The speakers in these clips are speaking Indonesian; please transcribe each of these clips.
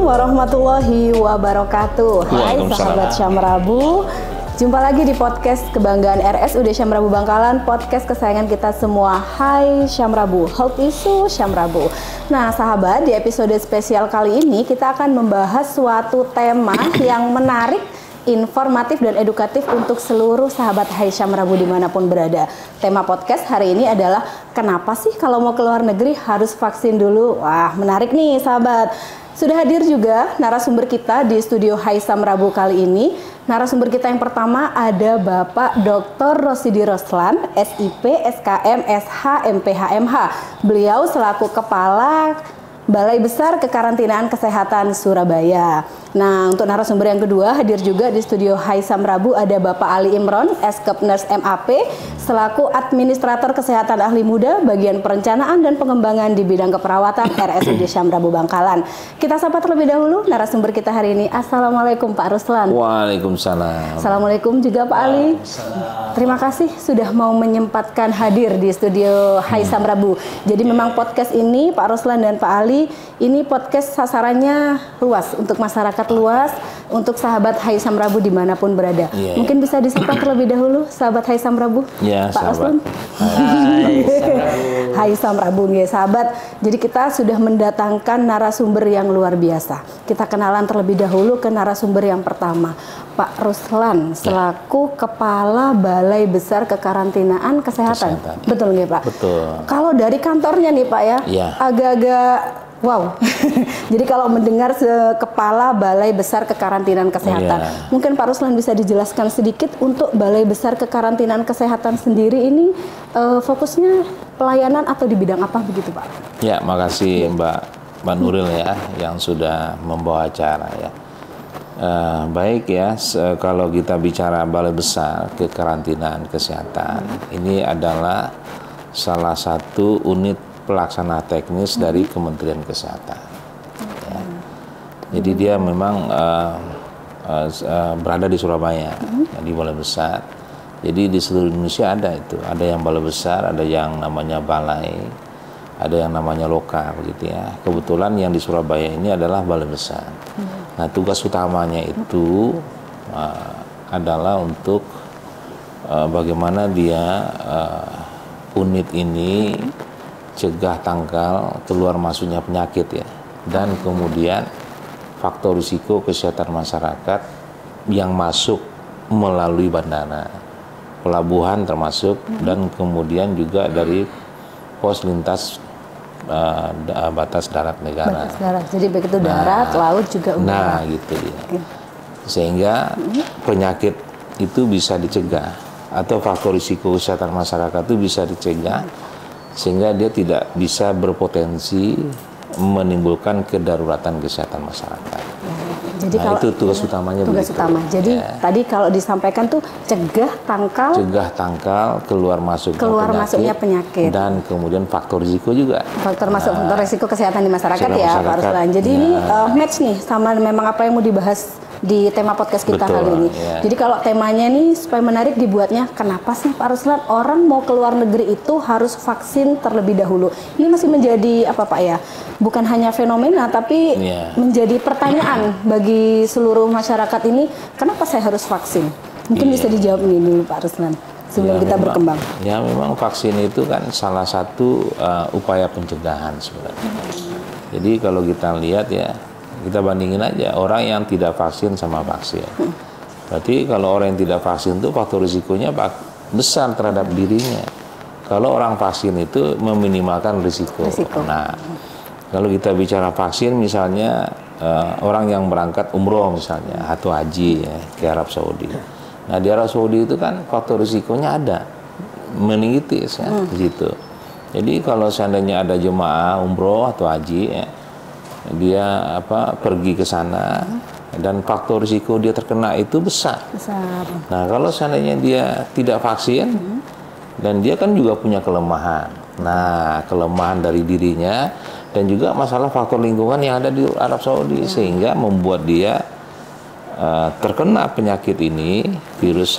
warahmatullahi wabarakatuh. Hai sahabat Syamrabu, jumpa lagi di podcast kebanggaan RSUD Syamrabu Bangkalan, podcast kesayangan kita semua. Hai Syamrabu, health issue Syamrabu. Nah sahabat, di episode spesial kali ini kita akan membahas suatu tema yang menarik, informatif dan edukatif untuk seluruh sahabat Hai Syamrabu dimanapun berada. Tema podcast hari ini adalah kenapa sih kalau mau keluar negeri harus vaksin dulu? Wah menarik nih sahabat. Sudah hadir juga narasumber kita di studio Hai Syamrabu kali ini. Narasumber kita yang pertama ada Bapak Dr. Rosidi Roslan, SIP, SKM, SH, MPH, MH. Beliau selaku Kepala Balai Besar Kekarantinaan Kesehatan Surabaya. Nah, untuk narasumber yang kedua hadir juga di studio Hai Syamrabu ada Bapak Ali Imron, Eskepners MAP, selaku Administrator Kesehatan Ahli Muda, Bagian Perencanaan dan Pengembangan di bidang keperawatan RSUD Syamrabu Bangkalan. Kita sapa terlebih dahulu narasumber kita hari ini. Assalamualaikum Pak Ruslan. Waalaikumsalam. Assalamualaikum juga Pak Ali. Terima kasih sudah mau menyempatkan hadir di studio Hai Syamrabu. Jadi memang podcast ini Pak Ruslan dan Pak Ali, ini podcast sasarannya luas untuk masyarakat luas, untuk sahabat Hai Syamrabu dimanapun berada. Mungkin bisa disapa terlebih dahulu sahabat Hai Syamrabu. Pak Ruslan. Hai Syamrabu nih sahabat. Jadi kita sudah mendatangkan narasumber yang luar biasa. Kita kenalan terlebih dahulu ke narasumber yang pertama, Pak Ruslan selaku Kepala Balai Besar Kekarantinaan Kesehatan. Betul nggak Pak? Betul. Kalau dari kantornya nih Pak ya, agak-agak wow. Jadi kalau mendengar Kepala Balai Besar Kekarantinaan Kesehatan, mungkin Pak Ruslan bisa dijelaskan sedikit untuk Balai Besar Kekarantinaan Kesehatan sendiri ini fokusnya pelayanan atau di bidang apa begitu Pak? Ya, makasih Mbak Nuril ya yang sudah membawa acara ya. Baik ya, kalau kita bicara Balai Besar Kekarantinaan Kesehatan, ini adalah salah satu unit pelaksana teknis dari Kementerian Kesehatan. Ya. Jadi dia memang berada di Surabaya, di Balai Besar. Jadi di seluruh Indonesia ada itu, ada yang Balai Besar, ada yang namanya Balai, ada yang namanya Loka, begitu ya. Kebetulan yang di Surabaya ini adalah Balai Besar. Nah tugas utamanya itu adalah untuk bagaimana dia unit ini cegah tangkal keluar masuknya penyakit ya, dan kemudian faktor risiko kesehatan masyarakat yang masuk melalui bandara, pelabuhan termasuk, dan kemudian juga dari pos lintas batas darat negara. Batas darat, jadi begitu darat, laut juga udara. Nah gitu ya. Sehingga penyakit itu bisa dicegah atau faktor risiko kesehatan masyarakat itu bisa dicegah, sehingga dia tidak bisa berpotensi menimbulkan kedaruratan kesehatan masyarakat. Jadi nah, kalau itu tugas utamanya. Tugas begitu. utama. Jadi tadi kalau disampaikan tuh cegah tangkal keluar masuknya penyakit dan kemudian faktor risiko juga. Faktor risiko kesehatan di masyarakat ya Pak Ruslan. Jadi ini match nih sama memang apa yang mau dibahas di tema podcast kita kali ini. Jadi kalau temanya nih supaya menarik dibuatnya, kenapa sih Pak Ruslan orang mau keluar negeri itu harus vaksin terlebih dahulu? Ini masih menjadi apa Pak ya? Bukan hanya fenomena tapi menjadi pertanyaan bagi seluruh masyarakat ini, kenapa saya harus vaksin? Mungkin bisa dijawab ini dulu Pak Ruslan sebelum kita berkembang. Ya memang vaksin itu kan salah satu upaya pencegahan sebenarnya. Jadi kalau kita lihat ya, kita bandingin aja orang yang tidak vaksin sama vaksin. Berarti kalau orang yang tidak vaksin itu faktor risikonya besar terhadap dirinya. Kalau orang vaksin itu meminimalkan risiko. Nah, kalau kita bicara vaksin misalnya orang yang berangkat umroh misalnya atau haji ya, ke Arab Saudi. Nah di Arab Saudi itu kan faktor risikonya ada, meningitis ya di situ. Jadi kalau seandainya ada jemaah umroh atau haji ya, dia pergi ke sana dan faktor risiko dia terkena itu besar. Nah kalau seandainya dia tidak vaksin dan dia kan juga punya kelemahan. Nah kelemahan dari dirinya dan juga masalah faktor lingkungan yang ada di Arab Saudi sehingga membuat dia terkena penyakit ini, virus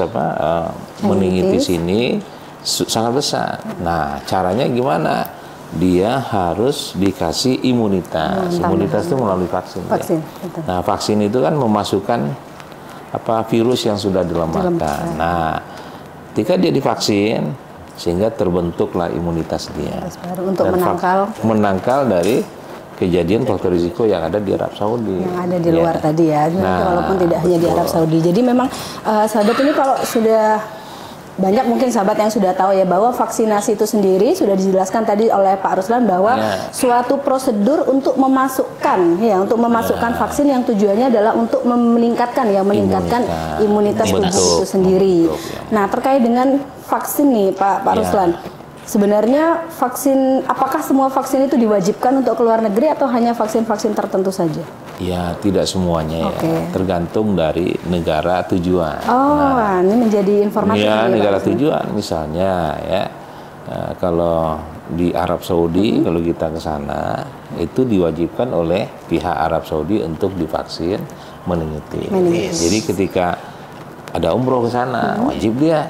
meningitis ini sangat besar. Nah caranya gimana? dia harus dikasih imunitas. Imunitas itu melalui vaksin. Vaksin. Ya. Nah, vaksin itu kan memasukkan virus yang sudah dilemahkan. Nah, ketika dia divaksin, sehingga terbentuklah imunitas dia. Baru untuk menangkal dari kejadian faktor risiko yang ada di Arab Saudi. Yang ada di luar tadi ya. Walaupun tidak hanya di Arab Saudi. Jadi memang sahabat ini kalau sudah banyak mungkin sahabat yang sudah tahu ya bahwa vaksinasi itu sendiri sudah dijelaskan tadi oleh Pak Ruslan bahwa suatu prosedur untuk memasukkan vaksin yang tujuannya adalah untuk meningkatkan imunitas tubuh itu sendiri. Nah, terkait dengan vaksin nih Pak Ruslan. Sebenarnya apakah semua vaksin itu diwajibkan untuk ke luar negeri atau hanya vaksin-vaksin tertentu saja? Ya, tidak semuanya ya. Tergantung dari negara tujuan. Ini menjadi informasi. Ya, negara tujuan misalnya ya. Kalau di Arab Saudi, kalau kita ke sana, itu diwajibkan oleh pihak Arab Saudi untuk divaksin meningitis. Jadi ketika ada umroh ke sana, wajib dia.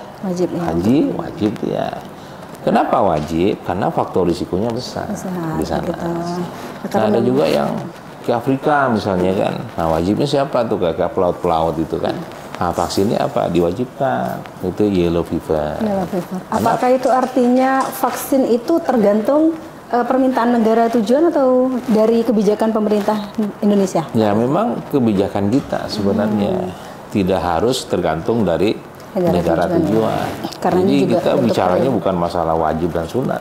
Haji, wajib dia. Kenapa wajib? Karena faktor risikonya besar di sana. Ada juga yang ke Afrika misalnya kan, nah wajibnya siapa tuh kayak pelaut-pelaut itu kan, nah vaksinnya apa diwajibkan, itu yellow fever. Apakah itu artinya vaksin itu tergantung permintaan negara tujuan atau dari kebijakan pemerintah Indonesia? Ya memang kebijakan kita sebenarnya tidak harus tergantung dari negara tujuan. Jadi kita bicaranya bukan masalah wajib dan sunat,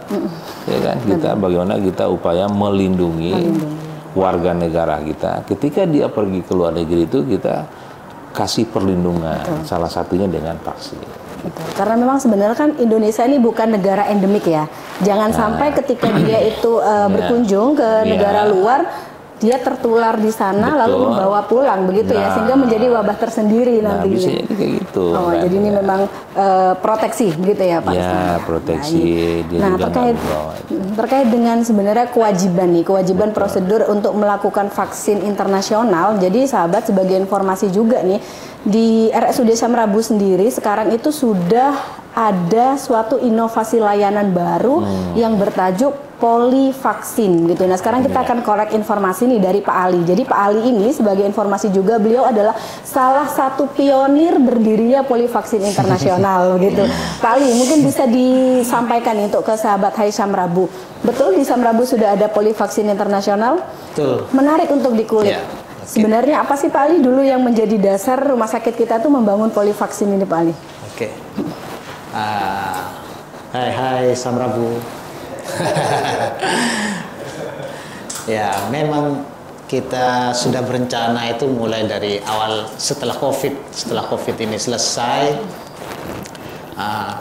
ya kan? Kita bagaimana kita upaya melindungi warga negara kita, ketika dia pergi ke luar negeri itu kita kasih perlindungan, salah satunya dengan vaksin. Karena memang sebenarnya kan Indonesia ini bukan negara endemik ya. Jangan sampai ketika dia itu berkunjung ke negara luar, dia tertular di sana lalu membawa pulang begitu ya, sehingga menjadi wabah tersendiri nantinya. Bisa jadi kayak gitu. Jadi ini memang proteksi begitu ya Pak? Ya, proteksi. Nah, terkait dengan sebenarnya kewajiban prosedur untuk melakukan vaksin internasional. Jadi sahabat, sebagai informasi juga nih, di RSUD Syamrabu sendiri sekarang itu sudah ada suatu inovasi layanan baru yang bertajuk polivaksin gitu. Nah, sekarang kita akan korek informasi nih dari Pak Ali. Jadi Pak Ali ini sebagai informasi juga, beliau adalah salah satu pionir berdirinya polivaksin internasional gitu. Pak Ali, mungkin bisa disampaikan nih untuk ke sahabat Hai Syamrabu. Betul di Syamrabu sudah ada polivaksin internasional? Betul. Menarik untuk dikulik. Sebenarnya apa sih Pak Ali dulu yang menjadi dasar rumah sakit kita tuh membangun polivaksin ini Pak Ali? Hai Syamrabu. Ya, memang kita sudah berencana itu mulai dari awal setelah COVID ini selesai.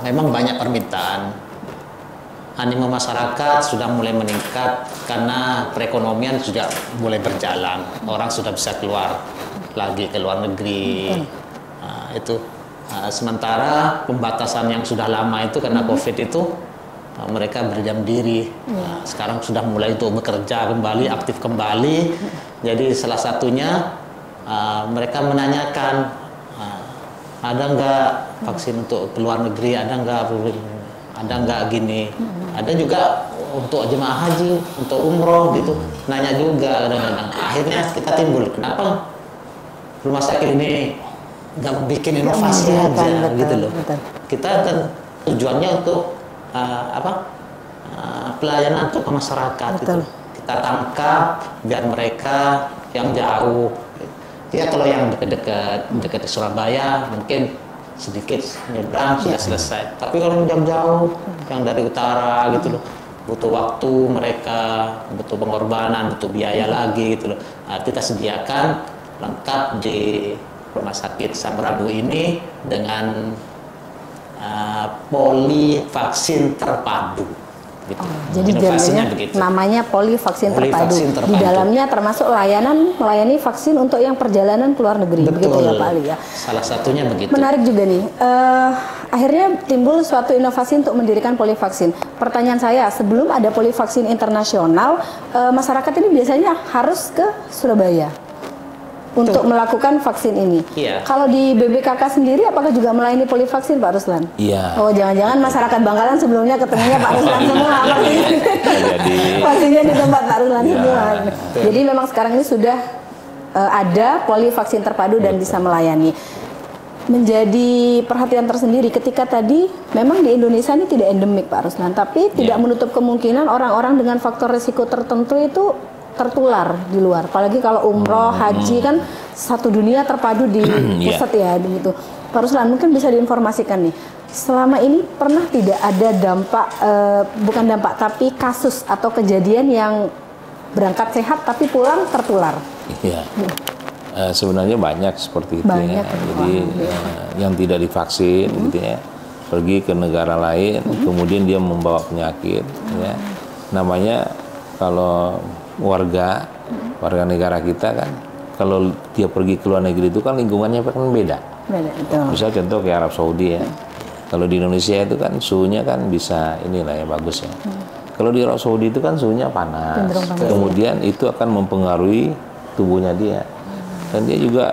Memang banyak permintaan, animo masyarakat sudah mulai meningkat karena perekonomian sudah mulai berjalan, orang sudah bisa keluar lagi ke luar negeri. Sementara pembatasan yang sudah lama itu karena COVID itu mereka berdiam diri. Sekarang sudah mulai untuk bekerja kembali, aktif kembali. Jadi salah satunya mereka menanyakan, ada nggak vaksin untuk keluar negeri, ada nggak gini. Ada juga untuk jemaah haji, untuk umroh gitu, nanya juga kadang-kadang. Akhirnya kita timbul, kenapa rumah sakit ini nggak bikin inovasi aja gitu loh. Kita kan tujuannya untuk pelayanan untuk masyarakat gitu. Kita tangkap biar mereka yang jauh ya, kalau yang dekat di Surabaya mungkin sedikit nyebrang sudah selesai, tapi kalau yang jauh yang dari utara gitu loh, butuh waktu, mereka butuh pengorbanan, butuh biaya lagi gitu loh. Kita sediakan lengkap di rumah sakit Syamrabu ini dengan polivaksin terpadu. Gitu. Jadi namanya polivaksin terpadu. Di dalamnya termasuk melayani vaksin untuk yang perjalanan ke luar negeri. Begitu ya Pak Ali ya. Salah satunya begitu. Menarik juga nih. Akhirnya timbul suatu inovasi untuk mendirikan polivaksin. Pertanyaan saya, sebelum ada polivaksin internasional, masyarakat ini biasanya harus ke Surabaya. untuk melakukan vaksin ini. Iya. Kalau di BBKK sendiri apakah juga melayani polivaksin Pak Ruslan? Iya. Oh, jangan-jangan masyarakat Bangkalan sebelumnya ketemunya Pak Ruslan semua. Jadi Vaksinnya di tempat Pak Ruslan Ya. semua. Jadi memang sekarang ini sudah ada polivaksin terpadu dan bisa melayani. Menjadi perhatian tersendiri ketika tadi memang di Indonesia ini tidak endemik Pak Ruslan, tapi tidak menutup kemungkinan orang-orang dengan faktor risiko tertentu itu tertular di luar. Apalagi kalau umroh, haji kan satu dunia terpadu di pusat ya begitu. Pak Ruslan mungkin bisa diinformasikan nih. Selama ini pernah tidak ada dampak bukan dampak tapi kasus atau kejadian yang berangkat sehat tapi pulang tertular? Iya. Sebenarnya banyak seperti itu Banyak, ya. Jadi yang tidak divaksin gitu ya, pergi ke negara lain, kemudian dia membawa penyakit ya. Namanya kalau warga negara kita kan, kalau dia pergi ke luar negeri itu kan lingkungannya kan beda. Misal contoh kayak Arab Saudi ya. Kalau di Indonesia itu kan suhunya kan bisa inilah ya bagus ya. Kalau di Arab Saudi itu kan suhunya panas. Kemudian itu akan mempengaruhi tubuhnya dia. Dan dia juga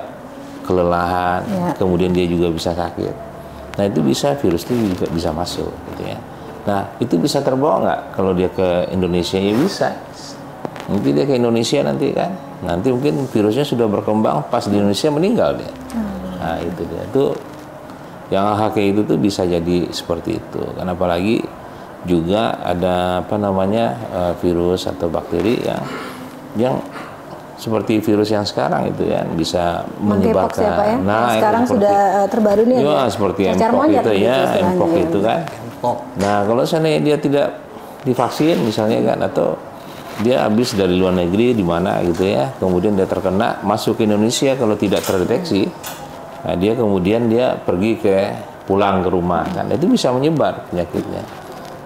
kelelahan, kemudian dia juga bisa sakit. Nah itu bisa virus itu juga bisa masuk, gitu ya. Nah itu bisa terbawa nggak kalau dia ke Indonesia? Ya bisa. Nanti dia ke Indonesia nanti kan, nanti mungkin virusnya sudah berkembang pas di Indonesia meninggal dia. Nah itu dia. Itu yang hal kayak itu tuh bisa jadi seperti itu. Karena apalagi juga ada apa namanya virus atau bakteri yang seperti virus yang sekarang itu ya bisa menyebarkan. Ya, Pak, ya? Nah, sekarang sudah terbaru nih ya, seperti Mpox itu ya, Mpox itu kan. Nah, kalau seandainya dia tidak divaksin misalnya kan, atau dia habis dari luar negeri di mana gitu ya, kemudian dia terkena masuk ke Indonesia kalau tidak terdeteksi, nah dia kemudian dia pergi pulang ke rumah kan, itu bisa menyebar penyakitnya.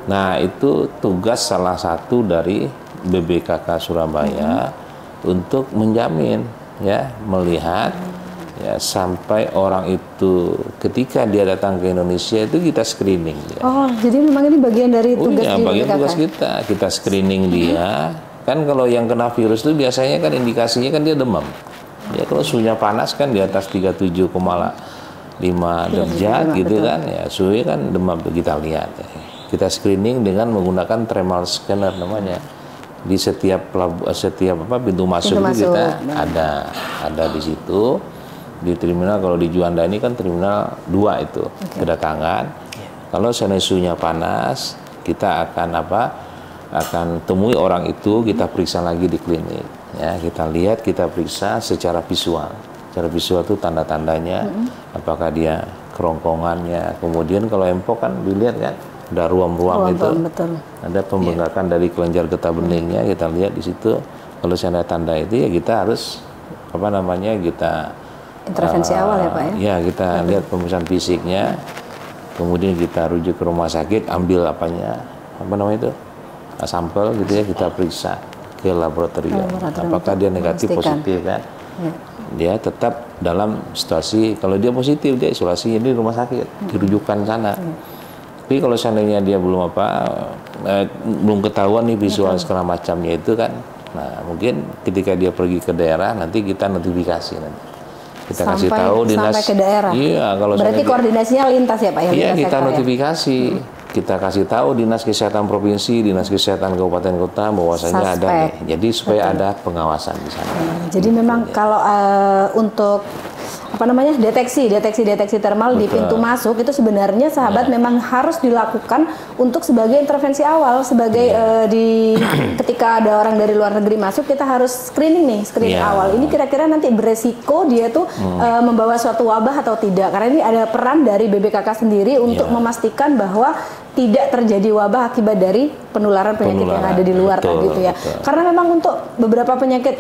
Nah, itu tugas salah satu dari BBKK Surabaya untuk menjamin ya, melihat ya sampai orang itu ketika dia datang ke Indonesia itu kita screening ya. Oh, jadi memang ini bagian dari tugas ya, bagian tugas kita screening dia. Kan kalau yang kena virus itu biasanya kan indikasinya kan dia demam. Ya kalau suhunya panas kan di atas 37,5 derajat gitu kan ya, suhunya kan demam kita lihat. Ya. Kita screening dengan menggunakan thermal scanner namanya. Di setiap pintu masuk itu kita ada di situ di terminal. Kalau di Juanda ini kan terminal 2 itu kedatangan. Kalau suhunya panas, kita akan temui orang itu, kita periksa lagi di klinik ya, kita lihat, kita periksa secara visual. Secara visual itu tanda-tandanya apakah dia kerongkongannya. Kemudian kalau Mpox kan dilihat kan ada ruam-ruam itu, ada pembengkakan dari kelenjar getah beningnya, kita lihat di situ. Kalau ada tanda itu ya kita harus kita intervensi awal ya Pak ya. Ya kita lihat pemeriksaan fisiknya, kemudian kita rujuk ke rumah sakit, ambil itu sampel gitu ya, kita periksa ke laboratorium. Apakah dia negatif positif kan? Dia tetap dalam situasi, kalau dia positif dia isolasi di rumah sakit, dirujukan sana. Tapi kalau seandainya dia belum ketahuan nih visual segala macamnya itu kan, nah mungkin ketika dia pergi ke daerah nanti kita notifikasi nanti. Kita kasih tahu dinas. Sampai ke daerah. Iya, kalau berarti koordinasinya lintas ya Pak ya? Iya, kita notifikasi. Kita kasih tahu Dinas Kesehatan Provinsi, Dinas Kesehatan Kabupaten Kota bahwasanya ada nih. Jadi supaya ada pengawasan di sana. Jadi memang kalau untuk deteksi termal di pintu masuk itu sebenarnya sahabat memang harus dilakukan untuk sebagai intervensi awal, sebagai ketika ada orang dari luar negeri masuk kita harus screening awal. Ini kira-kira nanti beresiko dia tuh membawa suatu wabah atau tidak, karena ini ada peran dari BBKK sendiri untuk memastikan bahwa tidak terjadi wabah akibat dari penularan penyakit yang ada di luar gitu ya. Karena memang untuk beberapa penyakit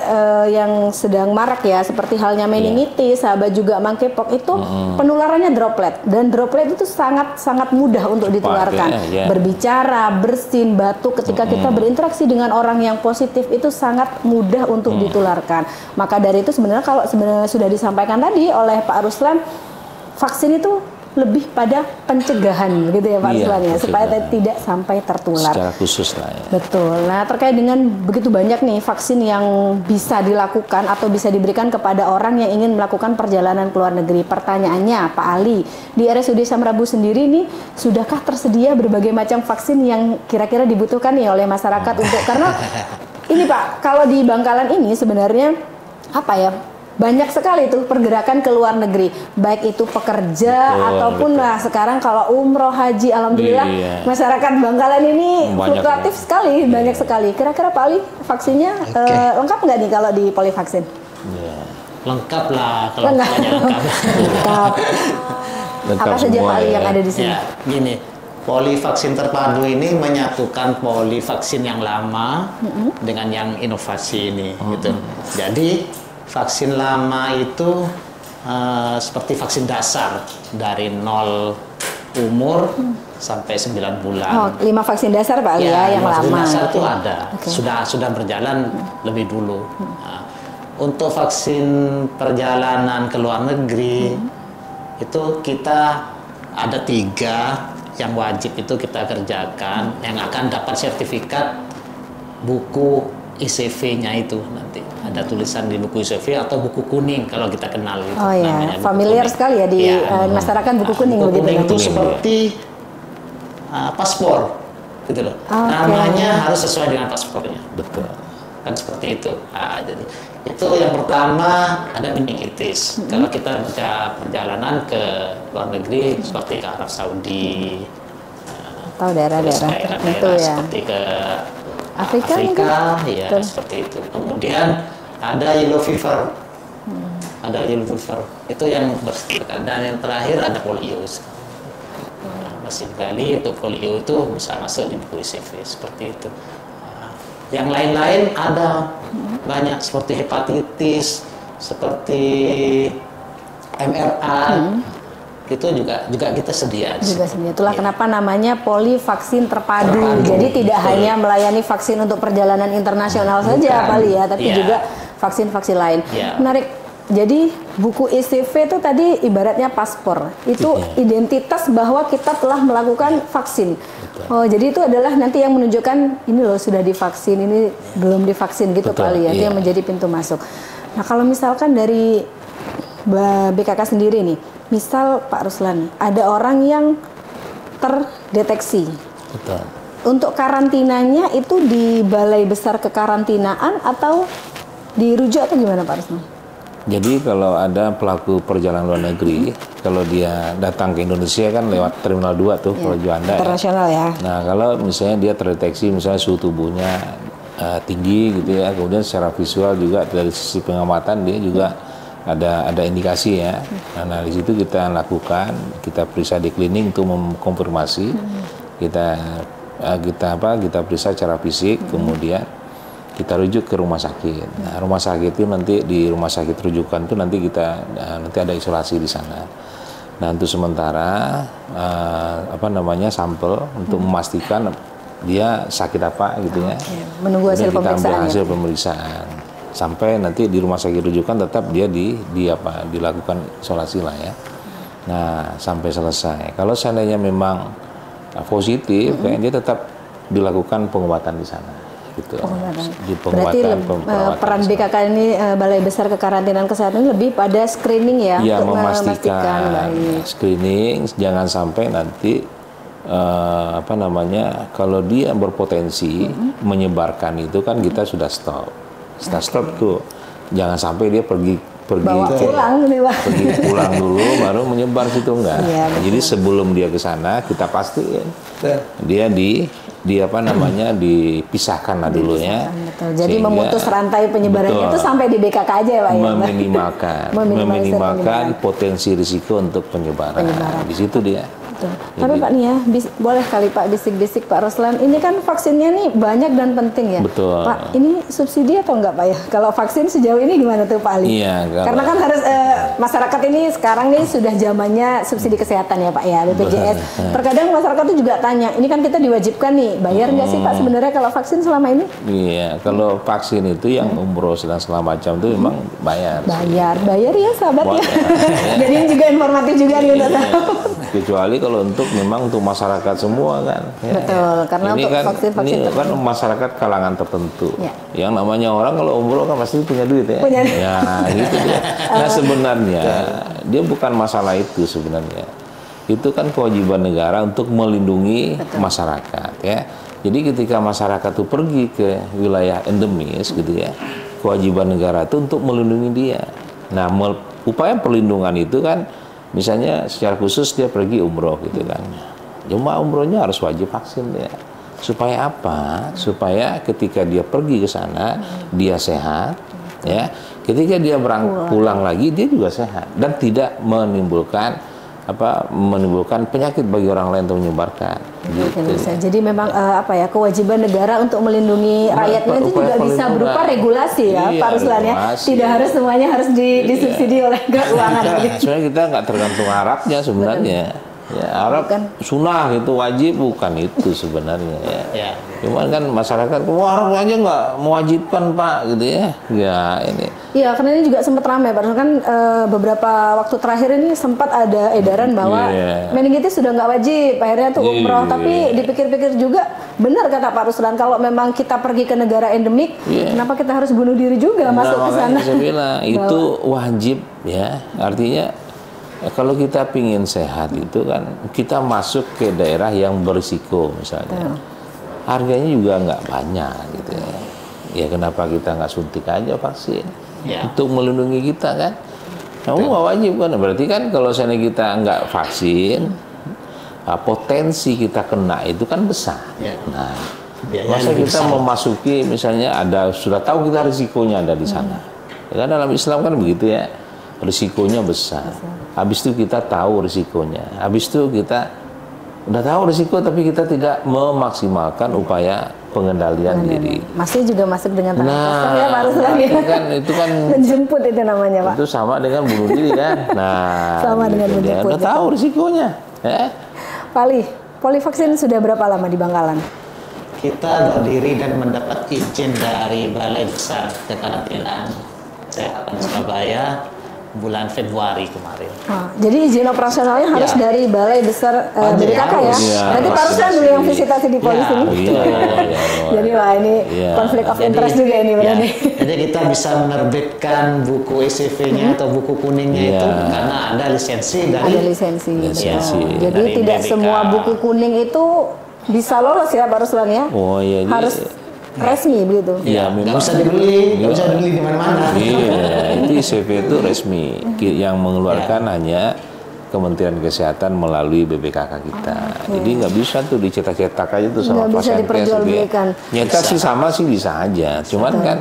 yang sedang marak ya, seperti halnya meningitis, sahabat juga monkeypox itu penularannya droplet, dan droplet itu sangat mudah untuk ditularkan. Berbicara, bersin, batuk, ketika kita berinteraksi dengan orang yang positif itu sangat mudah untuk ditularkan. Maka dari itu sebenarnya kalau sudah disampaikan tadi oleh Pak Ruslan, vaksin itu lebih pada pencegahan gitu ya Pak Ruslan ya, supaya tidak sampai tertular. Secara khusus lah ya. Betul. Nah, terkait dengan begitu banyak nih vaksin yang bisa dilakukan atau bisa diberikan kepada orang yang ingin melakukan perjalanan ke luar negeri. Pertanyaannya Pak Ali, di RSUD Syamrabu sendiri nih, sudahkah tersedia berbagai macam vaksin yang kira-kira dibutuhkan nih oleh masyarakat untuk, karena ini Pak, kalau di Bangkalan ini sebenarnya apa ya, banyak sekali tuh pergerakan ke luar negeri, baik itu pekerja ataupun nah sekarang kalau umroh haji, alhamdulillah masyarakat Bangkalan ini fluktuatif sekali, banyak sekali. Kira-kira Pak Ali vaksinnya lengkap nggak nih kalau di Polivaksin? Lengkap lah kalau lengkap. Lengkap. Apa saja Pak Ali yang ada di sini? Ya, gini. Polivaksin terpadu ini menyatukan polivaksin yang lama dengan yang inovasi ini, gitu. Jadi vaksin lama itu seperti vaksin dasar dari 0 umur sampai 9 bulan. Oh, 5 vaksin dasar Pak Ali ya, yang lama. Vaksin dasar itu ada, sudah berjalan lebih dulu. Nah, untuk vaksin perjalanan ke luar negeri itu kita ada 3 yang wajib itu kita kerjakan, yang akan dapat sertifikat buku ICV-nya itu nanti. Ada tulisan di buku ICV atau buku kuning kalau kita kenal itu. Oh ya, familiar sekali ya di masyarakat buku kuning. Buku kuning itu seperti paspor, gitu loh. Namanya harus sesuai dengan paspornya. Betul. Kan seperti itu. Jadi itu yang pertama, ada meningitis. Kalau kita perjalanan ke luar negeri seperti ke Arab Saudi atau daerah-daerah tertentu ya, seperti ke Afrika ya, seperti itu. Kemudian ada yellow fever. Ada yellow fever. Itu yang bersihkan. Dan yang terakhir ada polio. Masih kali itu polio itu bisa masuk di buku ICV seperti itu. Yang lain-lain ada banyak seperti hepatitis, seperti MRA, itu juga kita sedia. Juga sedia. Itulah kenapa namanya Polivaksin terpadu. Jadi tidak hanya melayani vaksin untuk perjalanan internasional saja kali ya, tapi juga vaksin-vaksin lain. Menarik. Jadi buku ICV itu tadi ibaratnya paspor. Itu identitas bahwa kita telah melakukan vaksin. Oh, jadi itu adalah nanti yang menunjukkan ini loh sudah divaksin, ini belum divaksin gitu kali ya. Itu yang menjadi pintu masuk. Nah, kalau misalkan dari BKK sendiri nih, misal Pak Ruslan, ada orang yang terdeteksi. Betul. Untuk karantinanya itu di Balai Besar Kekarantinaan atau dirujuk atau gimana Pak Ruslan? Jadi kalau ada pelaku perjalanan luar negeri, kalau dia datang ke Indonesia kan lewat Terminal 2 tuh, kalau Juanda internasional ya. Nah, kalau misalnya dia terdeteksi misalnya suhu tubuhnya tinggi gitu ya, kemudian secara visual juga dari sisi pengamatan dia juga ada indikasi ya. Nah, di situ kita lakukan, kita periksa di klinik untuk mengkonfirmasi. Kita periksa secara fisik, kemudian kita rujuk ke rumah sakit. Nah, rumah sakit itu nanti di rumah sakit rujukan itu nanti nanti ada isolasi di sana. Nah, untuk sementara sampel untuk memastikan dia sakit apa gitu ya. Menunggu hasil pemeriksaan. Kita ambil hasil pemeriksaan. Sampai nanti di rumah sakit rujukan tetap dia dilakukan isolasi lah ya. Nah, sampai selesai. Kalau seandainya memang positif, dia tetap dilakukan pengobatan di sana. Gitu. Berarti peran BKK ini Balai Besar Kekarantinaan Kesehatan ini lebih pada screening ya, untuk memastikan screening, jangan sampai nanti kalau dia berpotensi menyebarkan itu kan kita sudah stop tuh, jangan sampai dia pergi pulang dulu baru menyebar situ enggak. Ya, jadi sebelum dia ke sana kita pastiin dia dipisahkan lah dulu ya. Betul. Jadi memutus rantai penyebarannya itu sampai di BKK aja ya Pak ya. Meminimalkan potensi risiko untuk penyebaran. Di situ dia. Betul. Tapi Pak nih ya, boleh kali Pak bisik-bisik Pak Ruslan, ini kan vaksinnya nih banyak dan penting ya. Betul. Pak, ini subsidi atau enggak Pak ya? Kalau vaksin sejauh ini gimana tuh Pak Ali? Iya. Karena kan harus masyarakat ini sekarang nih sudah zamannya subsidi kesehatan ya Pak ya, BPJS. Terkadang masyarakat tuh juga tanya, ini kan kita diwajibkan nih, bayar nggak sih Pak sebenarnya kalau vaksin selama ini? Iya, kalau vaksin itu yang umroh dan segala macam itu memang bayar. Bayar ya sahabat ya. Jadi juga informatif juga nih untuk tahu. Kecuali kalau memang untuk masyarakat semua kan. Ya. Betul, karena ini untuk kan, vaksin-vaksin ini kan tertentu. masyarakat kalangan tertentu. Ya. Yang namanya orang kalau umroh kan pasti punya duit ya. Punya. Ya, gitu dia. Nah sebenarnya dia bukan masalah itu sebenarnya. Itu kan kewajiban negara untuk melindungi masyarakat ya. Jadi ketika masyarakat itu pergi ke wilayah endemis gitu ya, kewajiban negara itu untuk melindungi dia. Nah, upaya perlindungan itu kan misalnya secara khusus dia pergi umroh gitu kan. Jemaah umrohnya harus wajib vaksin ya. Supaya apa? Supaya ketika dia pergi ke sana dia sehat ya. Ketika dia pulang lagi dia juga sehat dan tidak menimbulkan penyakit bagi orang lain untuk menyebarkan. Gitu. Jadi memang kewajiban negara untuk melindungi rakyatnya itu juga bisa berupa regulasi ya, Pak Ruslan ya. Tidak harus semuanya harus disubsidi oleh keuangan. Sebenarnya kita nggak tergantung Arabnya sebenarnya. Ya, Arab kan sunnah itu wajib, bukan itu sebenarnya ya. Cuman kan masyarakat, Arab aja nggak mewajibkan Pak gitu ya. Ya ini. Iya, karena ini juga sempat ramai Pak. Kan beberapa waktu terakhir ini sempat ada edaran bahwa meningitis sudah nggak wajib. Akhirnya tuh umroh, tapi dipikir-pikir juga benar kata Pak Ruslan, kalau memang kita pergi ke negara endemik, kenapa kita harus bunuh diri juga masuk ke sana? Saya bilang itu wajib ya. Artinya kalau kita pingin sehat itu kan kita masuk ke daerah yang berisiko misalnya, harganya juga nggak banyak gitu ya. Ya kenapa kita nggak suntik aja vaksin untuk melindungi kita kan? Kamu nggak wajib kan? Berarti kan kalau seandainya kita nggak vaksin, potensi kita kena itu kan besar. Nah, masa kita memasuki misalnya sudah tahu kita risikonya ada di sana. Ya kan dalam Islam kan begitu ya. Risikonya besar. Habis itu kita tahu risikonya. Habis itu kita udah tahu risiko tapi kita tidak memaksimalkan upaya pengendalian diri. Masih juga masuk dengan tangan kosong ya Pak Ruslan ya. Itu kan menjemput itu namanya Pak. Itu sama dengan bunuh diri kan. Nah, sama dengan menjemput. Udah tahu risikonya. Pak Ali, Polivaksin sudah berapa lama di Bangkalan? Kita berdiri dan mendapat izin dari Balai Besar Kekarantinaan Kesehatan Surabaya bulan Februari kemarin. Jadi izin operasionalnya harus dari Balai Besar BPKK ya? Berarti Pak Ruslan dulu yang visitasi di polisi ini? Jadi wah ini konflik of interest juga ini berarti. Jadi kita bisa menerbitkan buku ECV-nya atau buku kuningnya itu karena ada lisensi dari... Ada lisensi. Jadi tidak semua buku kuning itu bisa lolos ya Pak Ruslan ya? Harus resmi begitu. Iya, nggak bisa dibeli, nggak bisa dibeli di mana-mana. Iya, itu ICV itu resmi yang mengeluarkan hanya Kementerian Kesehatan melalui BPKK kita. Jadi nggak bisa tuh dicetak-cetak aja tuh sama pasien kes. Nyetak sih sama sih bisa aja, cuman kan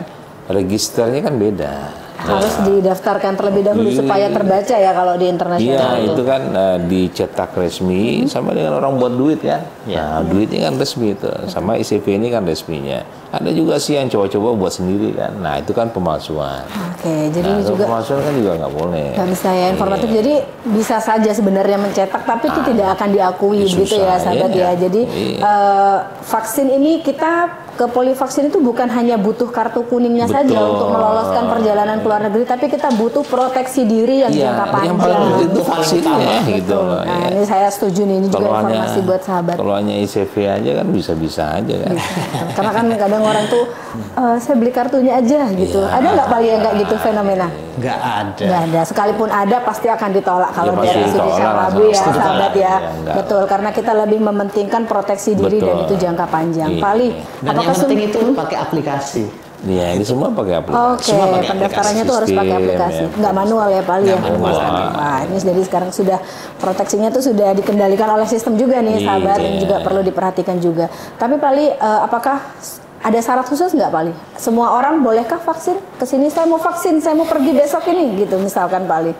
registernya kan beda. Harus didaftarkan terlebih dahulu supaya terbaca ya kalau di internasional. Iya, itu kan dicetak resmi sama dengan orang buat duit kan. Nah, duitnya kan resmi itu. Sama ICV ini kan resminya. Ada juga sih yang coba-coba buat sendiri kan. Nah, itu kan pemalsuan. Oke, jadi ini juga pemalsuan kan juga nggak boleh. Nggak bisa ya informatif. Jadi bisa saja sebenarnya mencetak, tapi itu tidak akan diakui begitu ya sahabat ya. Jadi vaksin ini kita ke Polivaksin itu bukan hanya butuh kartu kuningnya saja untuk meloloskan perjalanan ke luar negeri, tapi kita butuh proteksi diri yang jangka panjang. Itu vaksinnya gitu. Nah, ini saya setuju nih, ini juga informasi buat sahabat. Kalau hanya ICV aja kan bisa-bisa aja kan. Karena kan kadang orang tuh saya beli kartunya aja gitu. Ada nggak Pak yang kayak gitu fenomena? Nggak ada. Nggak ada. Sekalipun ada pasti akan ditolak kalau dari sudut Syamrabu ya sahabat ya. Betul, karena kita lebih mementingkan proteksi diri dan itu jangka panjang. Pak Ali, yang penting itu pakai aplikasi. Iya, ini semua pakai aplikasi. Oke, pendaftarannya tuh harus pakai aplikasi. Nggak manual ya Pak Ali ya. Wah, ini jadi sekarang sudah proteksinya tuh sudah dikendalikan oleh sistem juga nih sahabat, yang juga perlu diperhatikan juga. Tapi Pak Ali, apakah ada syarat khusus nggak Pak Ali? Semua orang bolehkah vaksin? Kesini saya mau vaksin, saya mau pergi besok ini gitu misalkan Pak Ali.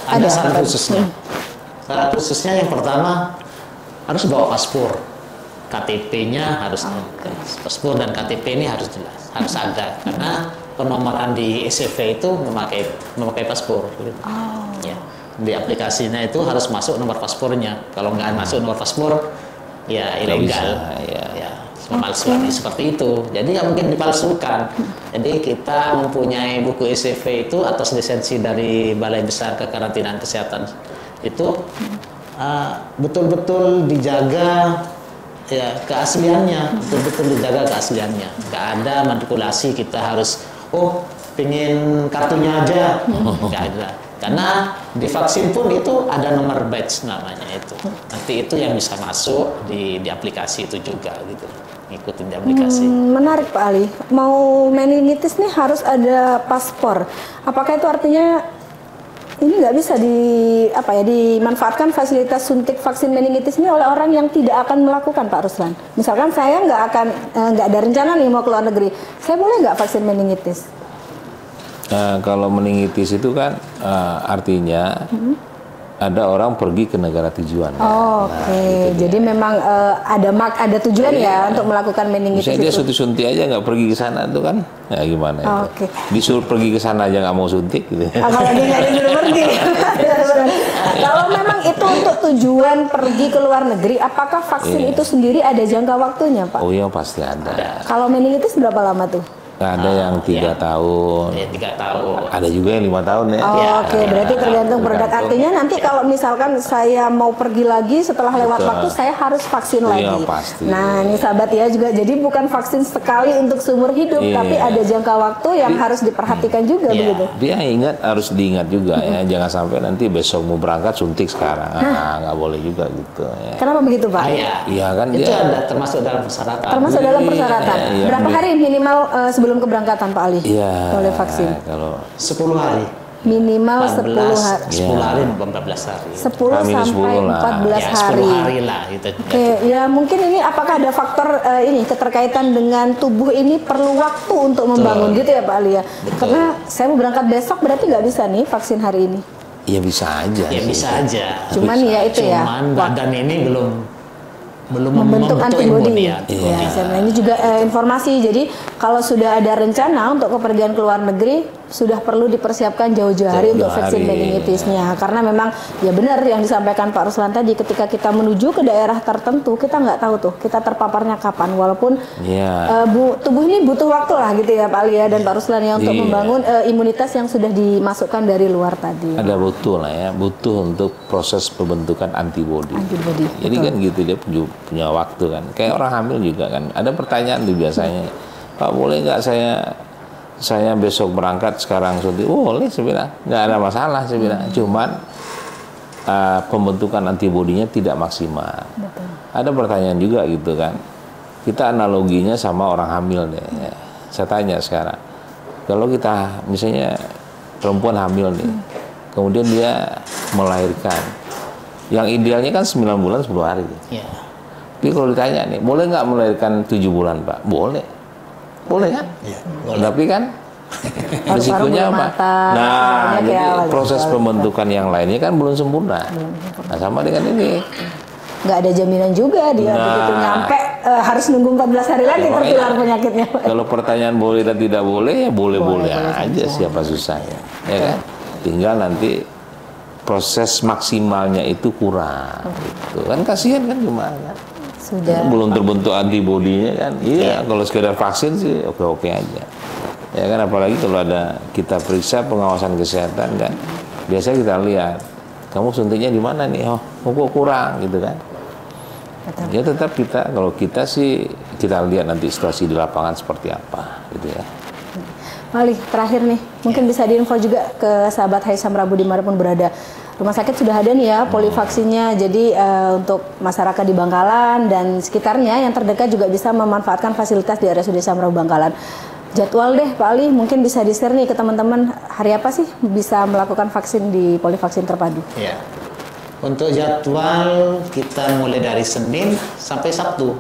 Ada syarat khususnya. Syarat khususnya yang pertama harus bawa paspor. KTP-nya harus ada. Paspor dan KTP ini harus jelas, harus ada. Karena penomoran di ECV itu memakai paspor. Gitu. Ya. Di aplikasinya itu harus masuk nomor paspornya. Kalau nggak masuk nomor paspor, ya ilegal. Ya, pemalsuan seperti itu. Jadi nggak mungkin dipalsukan. Jadi kita mempunyai buku ECV itu atas lisensi dari Balai Besar Kekarantinaan Kesehatan itu betul-betul dijaga ya keasliannya, betul-betul dijaga keasliannya. Nggak ada manipulasi kita harus pingin kartunya aja, nggak ada. Karena di vaksin pun itu ada nomor batch namanya itu. Nanti itu yang bisa masuk di aplikasi itu juga gitu. Ngikutin di aplikasi. Menarik Pak Ali. Mau meningitis nih harus ada paspor. Apakah itu artinya ini nggak bisa dimanfaatkan fasilitas suntik vaksin meningitis ini oleh orang yang tidak akan melakukan, Pak Ruslan? Misalkan saya nggak ada rencana nih mau ke luar negeri, saya boleh nggak vaksin meningitis? Kalau meningitis itu kan artinya ada orang pergi ke negara tujuan. Oke. Jadi memang ada tujuan ya untuk melakukan meningitis. Misalnya dia suntik aja nggak pergi ke sana itu kan, ya gimana? Oke. Disuruh pergi ke sana aja nggak mau suntik gitu. Apalagi nggak disuruh pergi. Kalau memang itu untuk tujuan pergi ke luar negeri, apakah vaksin itu sendiri ada jangka waktunya, Pak? Oh iya pasti ada. Kalau meningitis berapa lama tuh? Ada yang 3 tahun. Ya, 3 tahun. Ada juga yang 5 tahun ya. Oke, berarti tergantung produk. Artinya nanti kalau misalkan saya mau pergi lagi setelah lewat waktu, saya harus vaksin lagi. Pasti. Nah, ini sahabat ya juga. Jadi bukan vaksin sekali untuk seumur hidup, tapi ada jangka waktu yang harus diperhatikan juga begitu. Dia harus diingat juga ya. Jangan sampai nanti besok mau berangkat suntik sekarang. Nggak boleh juga gitu. Ya. Kenapa begitu, Pak? Iya kan itu dia ada termasuk dalam persyaratan. Termasuk dalam persyaratan. Iya, Berapa hari minimal sebelum keberangkatan Pak Ali? Iya. Boleh vaksin. Kalau 10 hari. Minimal 10 hari. 10 hari 14 hari. 10 minus sampai 10 lah. 14 Ya, hari. 10 hari lah gitu. Oke, ya mungkin ini apakah ada faktor ini keterkaitan dengan tubuh ini perlu waktu untuk membangun gitu ya Pak Ali ya? Karena saya mau berangkat besok berarti nggak bisa nih vaksin hari ini. ya bisa aja. Ya sih. bisa aja. Cuman ya itu ya. Cuman badan ini belum membentuk antibodi. Ya. Nah, ini juga informasi. Jadi kalau sudah ada rencana untuk kepergian ke luar negeri, sudah perlu dipersiapkan jauh-jauh hari untuk vaksin meningitisnya. Karena memang ya benar yang disampaikan Pak Ruslan tadi, ketika kita menuju ke daerah tertentu, kita nggak tahu tuh kita terpaparnya kapan. Walaupun tubuh ini butuh waktu lah gitu ya Pak Ali ya dan Pak Ruslan ya untuk membangun imunitas yang sudah dimasukkan dari luar tadi. Ada butuh untuk proses pembentukan antibodi. Jadi kan gitu dia punya waktu kan. Kayak orang hamil juga kan. Ada pertanyaan tuh biasanya, Pak boleh nggak saya besok berangkat sekarang suntik? Boleh saya bilang, nggak ada masalah saya bilang. Cuman pembentukan antibodinya tidak maksimal. Betul. Ada pertanyaan juga gitu kan. Kita analoginya sama orang hamil deh. Ya. Saya tanya sekarang, kalau kita misalnya perempuan hamil nih, kemudian dia melahirkan, yang idealnya kan 9 bulan 10 hari. Ya. Tapi kalau ditanya nih, boleh nggak melahirkan 7 bulan Pak? Boleh. Boleh kan? Ya, tapi kan risikonya apa? Nah, jadi proses pembentukan yang lainnya kan belum sempurna. Nah, sama dengan ini. Nggak ada jaminan juga dia begitu nyampe harus nunggu 14 hari lagi tertular penyakitnya. Kalau pertanyaan boleh dan tidak boleh, ya boleh-boleh aja siapa susahnya. Ya kan? Tinggal nanti proses maksimalnya itu kurang. Gitu. Kan kasihan kan gimana? Sudah. Belum terbentuk antibodinya kan. Iya, kalau sekedar vaksin sih oke-oke aja. Ya kan, apalagi kalau ada kita periksa pengawasan kesehatan kan. Biasa kita lihat, kamu suntiknya di mana nih? Oh, kok kurang gitu kan. Betul. Ya tetap kalau kita sih kita lihat nanti situasi di lapangan seperti apa gitu ya. Mali, terakhir nih, mungkin bisa diinfo juga ke sahabat Hai Samrabu dimanapun berada. Rumah sakit sudah ada nih ya polivaksinnya, jadi untuk masyarakat di Bangkalan dan sekitarnya yang terdekat juga bisa memanfaatkan fasilitas di RSUD Samrabu Bangkalan. Jadwal deh Pak Ali, mungkin bisa di-share nih ke teman-teman hari apa sih bisa melakukan vaksin di polivaksin terpadu? Ya. Untuk jadwal kita mulai dari Senin sampai Sabtu.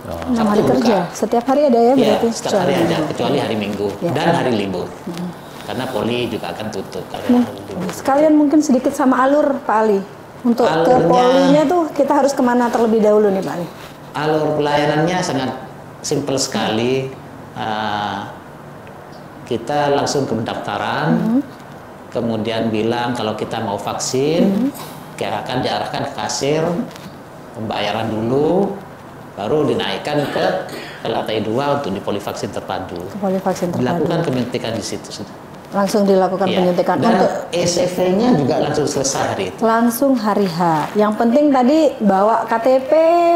6 hari kerja, setiap hari ada ya berarti? Setiap hari ada, kecuali hari Minggu dan hari libur. Karena poli juga akan tutup. Sekalian mungkin sedikit sama alur Pak Ali. Untuk ke polinya tuh kita harus kemana terlebih dahulu nih Pak Ali? Alur pelayanannya sangat simpel sekali. Kita langsung ke pendaftaran, kemudian bilang kalau kita mau vaksin, akan diarahkan ke kasir, pembayaran dulu, baru dinaikkan ke lantai 2 untuk di polivaksin terpadu. Polivaksin terpadu. Dilakukan penyuntikan di situ. Langsung dilakukan penyuntikan. Dan Untuk SFV-nya juga langsung selesai hari itu. langsung hari H. Yang penting tadi bawa KTP,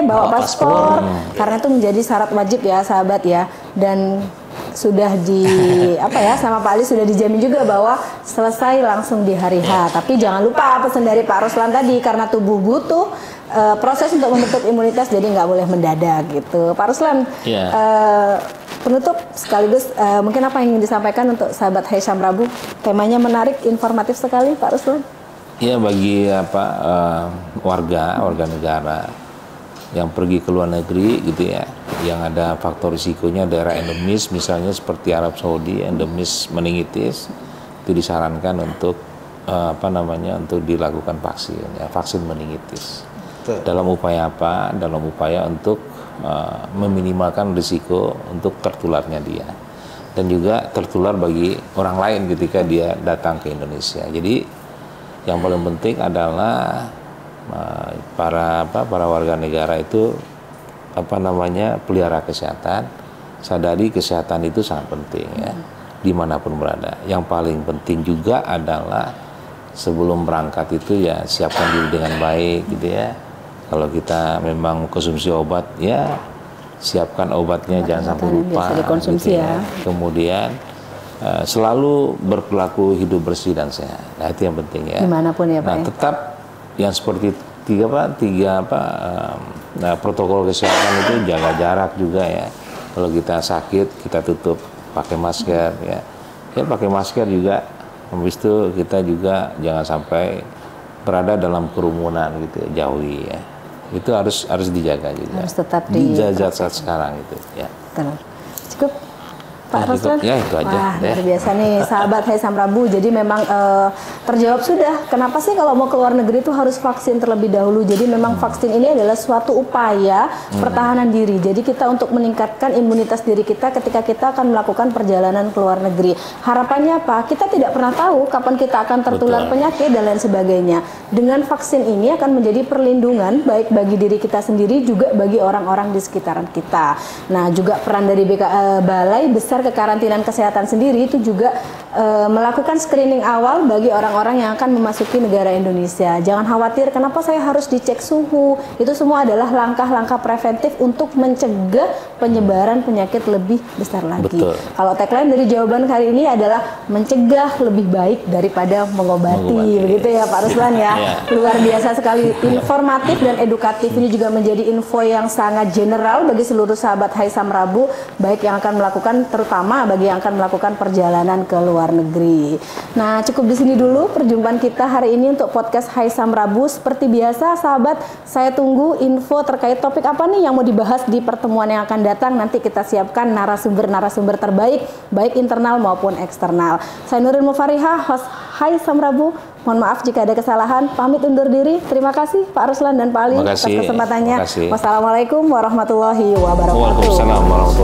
bawa paspor, karena itu menjadi syarat wajib ya sahabat ya. Dan sudah sama Pak Ali sudah dijamin juga bahwa selesai langsung di hari H. Tapi jangan lupa pesan dari Pak Ruslan tadi, karena tubuh butuh proses untuk membentuk imunitas, jadi nggak boleh mendadak gitu. Pak Ruslan, penutup sekaligus mungkin apa yang ingin disampaikan untuk sahabat Hai Syamrabu? Temanya menarik, informatif sekali Pak Ruslan. Ya, bagi warga negara yang pergi ke luar negeri gitu ya, yang ada faktor risikonya daerah endemis misalnya seperti Arab Saudi, endemis meningitis, itu disarankan untuk untuk dilakukan vaksin meningitis. Dalam upaya apa? Dalam upaya untuk meminimalkan risiko untuk tertularnya dia, dan juga tertular bagi orang lain ketika dia datang ke Indonesia. Jadi yang paling penting adalah para warga negara itu pelihara kesehatan, sadari kesehatan itu sangat penting ya, dimanapun berada. Yang paling penting juga adalah sebelum berangkat itu ya siapkan diri dengan baik gitu ya. Kalau kita memang konsumsi obat ya siapkan obatnya, jangan sampai lupa dikonsumsi gitu ya. Kemudian selalu berperilaku hidup bersih dan sehat. Nah, itu yang penting ya. Dimanapun ya Pak. Nah, tetap yang seperti protokol kesehatan itu jaga jarak juga ya. Kalau kita sakit kita tutup pakai masker ya. Ya pakai masker juga. Habis itu kita juga jangan sampai berada dalam kerumunan gitu, jauhi ya. Itu harus dijaga juga. Harus tetap dijaga saat sekarang itu ya. Cukup Pak Ruslan? Ya itu aja. Wah, luar biasa nih sahabat Hai Syamrabu. Jadi memang terjawab sudah. Kenapa sih kalau mau ke luar negeri itu harus vaksin terlebih dahulu? Jadi memang vaksin ini adalah suatu upaya pertahanan diri. Jadi kita untuk meningkatkan imunitas diri kita ketika kita akan melakukan perjalanan ke luar negeri. Harapannya apa? Kita tidak pernah tahu kapan kita akan tertular penyakit dan lain sebagainya. Dengan vaksin ini akan menjadi perlindungan baik bagi diri kita sendiri juga bagi orang-orang di sekitaran kita. Nah, juga peran dari Balai Besar Kekarantinaan Kesehatan sendiri itu juga melakukan screening awal bagi orang-orang yang akan memasuki negara Indonesia. Jangan khawatir, kenapa saya harus dicek suhu? Itu semua adalah langkah-langkah preventif untuk mencegah penyebaran penyakit lebih besar lagi. Betul. Kalau tagline dari jawaban kali ini adalah mencegah lebih baik daripada mengobati. Begitu ya Pak Ruslan ya. Luar biasa sekali, informatif dan edukatif. Ini juga menjadi info yang sangat general bagi seluruh sahabat Hai Syamrabu, baik yang akan melakukan, terutama bagi yang akan melakukan perjalanan ke luar negeri. Nah, cukup di sini dulu perjumpaan kita hari ini untuk podcast Hai Syamrabu. Seperti biasa sahabat, saya tunggu info terkait topik apa nih yang mau dibahas di pertemuan yang akan datang. Nanti kita siapkan narasumber-narasumber terbaik, baik internal maupun eksternal. Saya Nuril Mufarihah, host Hai Syamrabu. Mohon maaf jika ada kesalahan. Pamit undur diri. Terima kasih Pak Ruslan dan Pak Ali atas kesempatannya. Wassalamualaikum warahmatullahi wabarakatuh. Waalaikumsalam warahmatullahi wabarakatuh.